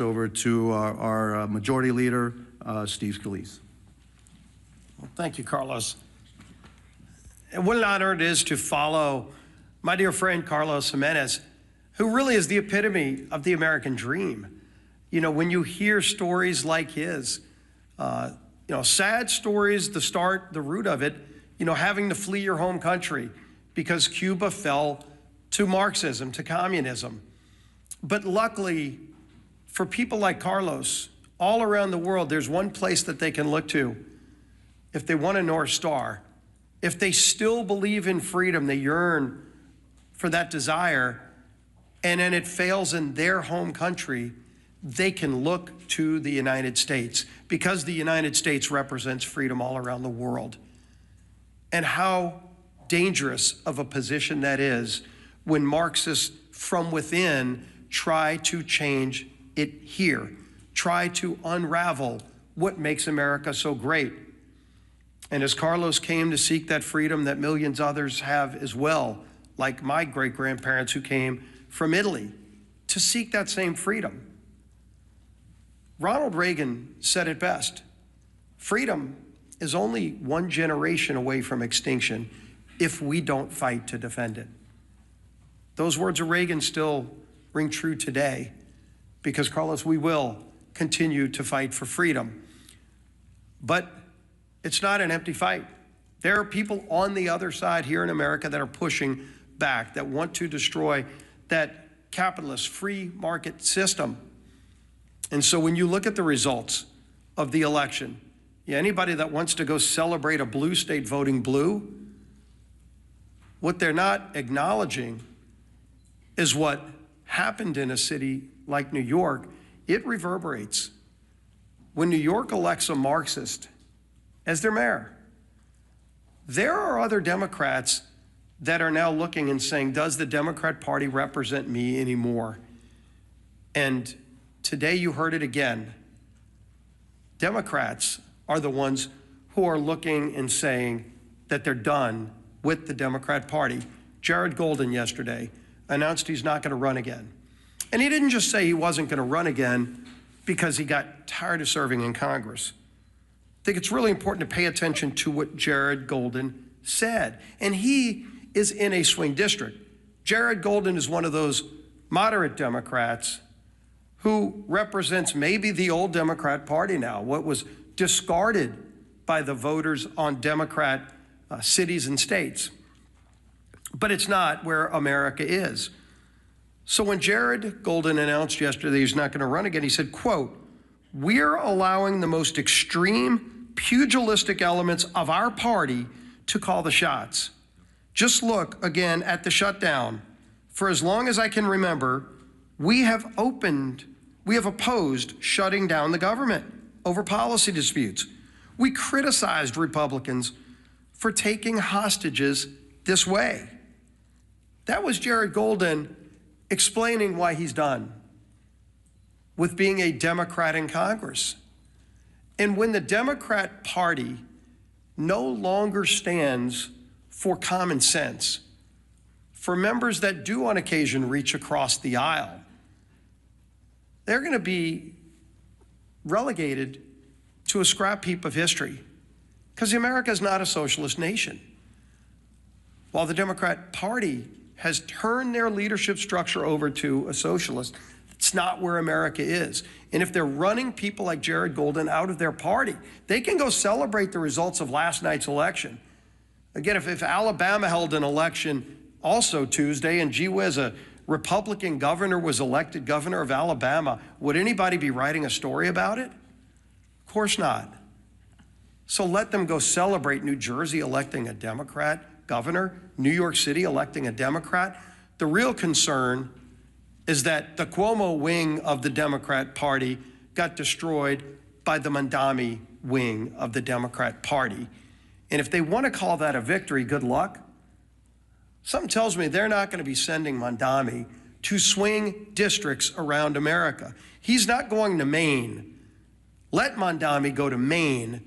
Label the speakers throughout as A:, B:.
A: Over to our Majority Leader, Steve Scalise.
B: Well, thank you, Carlos. And what an honor it is to follow my dear friend, Carlos Jimenez, who really is the epitome of the American dream. You know, when you hear stories like his, sad stories, the root of it, having to flee your home country because Cuba fell to Marxism, to communism. But luckily, for people like Carlos, all around the world, there's one place that they can look to if they want a North Star. If they still believe in freedom, they yearn for that desire, and then it fails in their home country, they can look to the United States because the United States represents freedom all around the world. And how dangerous of a position that is when Marxists from within try to change it here, try to unravel what makes America so great. And as Carlos came to seek that freedom that millions others have as well, like my great-grandparents who came from Italy to seek that same freedom. Ronald Reagan said it best: freedom is only one generation away from extinction if we don't fight to defend it. Those words of Reagan still ring true today because, Carlos, we will continue to fight for freedom. But it's not an empty fight. There are people on the other side here in America that are pushing back, that want to destroy that capitalist free market system. And so when you look at the results of the election, anybody that wants to go celebrate a blue state voting blue, what they're not acknowledging is what happened in a city like New York. It reverberates. When New York elects a Marxist as their mayor, there are other Democrats that are now looking and saying, does the Democrat Party represent me anymore? And today you heard it again. Democrats are the ones who are looking and saying that they're done with the Democrat Party. Jared Golden yesterday announced he's not going to run again. And he didn't just say he wasn't going to run again because he got tired of serving in Congress. I think it's really important to pay attention to what Jared Golden said. And he is in a swing district. Jared Golden is one of those moderate Democrats who represents maybe the old Democrat Party now, what was discarded by the voters on Democrat cities and states. But it's not where America is. So when Jared Golden announced yesterday he's not going to run again, he said, quote, "We're allowing the most extreme pugilistic elements of our party to call the shots. Just look again at the shutdown. For as long as I can remember, we have opposed shutting down the government over policy disputes. We criticized Republicans for taking hostages this way." That was Jared Golden explaining why he's done with being a Democrat in Congress. And when the Democrat Party no longer stands for common sense, for members that do on occasion reach across the aisle, they're going to be relegated to a scrap heap of history because America is not a socialist nation. While the Democrat Party has turned their leadership structure over to a socialist, it's not where America is. And if they're running people like Jared Golden out of their party, they can go celebrate the results of last night's election. Again, if Alabama held an election also Tuesday and gee whiz, a Republican governor was elected governor of Alabama, would anybody be writing a story about it? Of course not. So let them go celebrate New Jersey electing a Democrat governor, New York City electing a Democrat. The real concern is that the Cuomo wing of the Democrat Party got destroyed by the Mondami wing of the Democrat Party. And if they want to call that a victory, good luck. Something tells me they're not going to be sending Mondami to swing districts around America. He's not going to Maine. Let Mondami go to Maine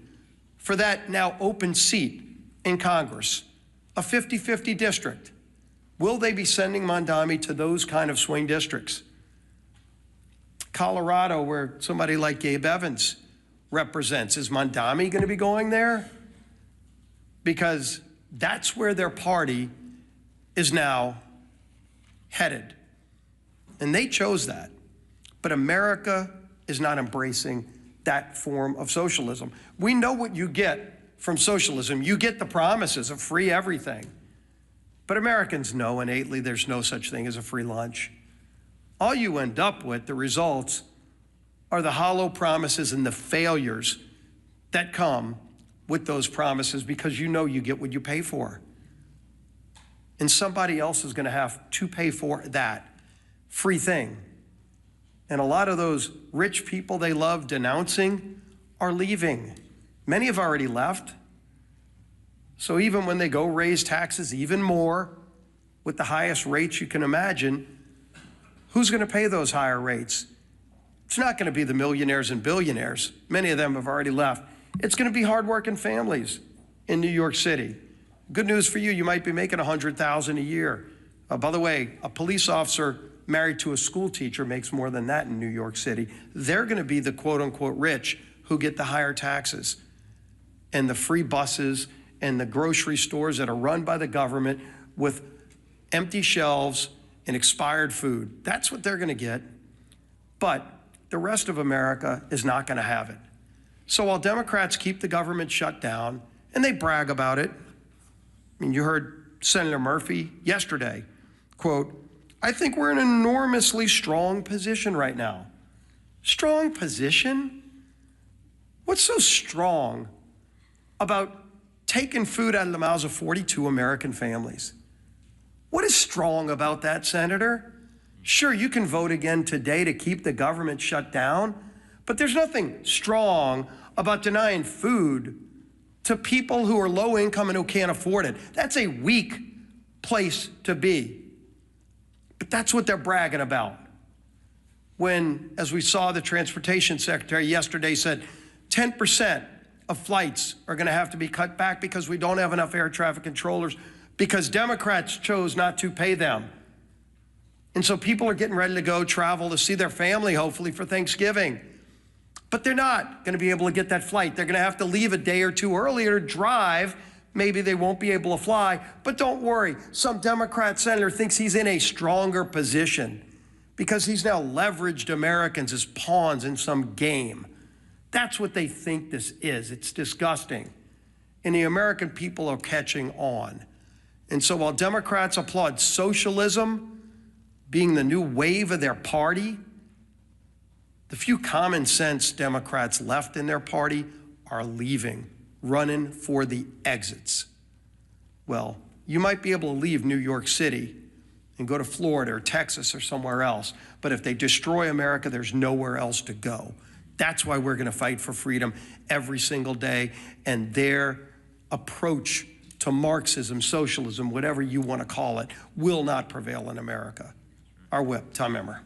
B: for that now open seat in Congress, a 50-50 district. Will they be sending Mondami to those kind of swing districts? Colorado, where somebody like Gabe Evans represents. Is Mondami going to be going there? Because that's where their party is now headed. And they chose that. But America is not embracing that form of socialism. We know what you get from socialism. You get the promises of free everything. But Americans know innately there's no such thing as a free lunch. All you end up with, the results, are the hollow promises and the failures that come with those promises, because you know you get what you pay for. And somebody else is going to have to pay for that free thing. And a lot of those rich people they love denouncing are leaving. Many have already left. So even when they go raise taxes even more with the highest rates you can imagine, who's going to pay those higher rates? It's not going to be the millionaires and billionaires. Many of them have already left. It's going to be hardworking families in New York City. Good news for you, you might be making $100,000 a year. By the way, a police officer married to a school teacher makes more than that in New York City. They're going to be the quote unquote rich who get the higher taxes and the free buses and the grocery stores that are run by the government with empty shelves and expired food. That's what they're going to get. But the rest of America is not going to have it. So while Democrats keep the government shut down, and they brag about it, I mean, you heard Senator Murphy yesterday, quote, "I think we're in an enormously strong position right now." Strong position? What's so strong about taking food out of the mouths of 42 American families? What is strong about that, Senator? Sure, you can vote again today to keep the government shut down, but there's nothing strong about denying food to people who are low income and who can't afford it. That's a weak place to be. But that's what they're bragging about. When, as we saw, the transportation secretary yesterday said 10% of flights are going to have to be cut back because we don't have enough air traffic controllers because Democrats chose not to pay them. And so people are getting ready to go travel to see their family, hopefully, for Thanksgiving. But they're not going to be able to get that flight. They're going to have to leave a day or two earlier to drive. Maybe they won't be able to fly. But don't worry. Some Democrat senator thinks he's in a stronger position because he's now leveraged Americans as pawns in some game. That's what they think this is. It's disgusting. And the American people are catching on. And so while Democrats applaud socialism being the new wave of their party, the few common sense Democrats left in their party are leaving, running for the exits. Well, you might be able to leave New York City and go to Florida or Texas or somewhere else, but if they destroy America, there's nowhere else to go. That's why we're going to fight for freedom every single day, and their approach to Marxism, socialism, whatever you want to call it, will not prevail in America. Our whip, Tom Emmer.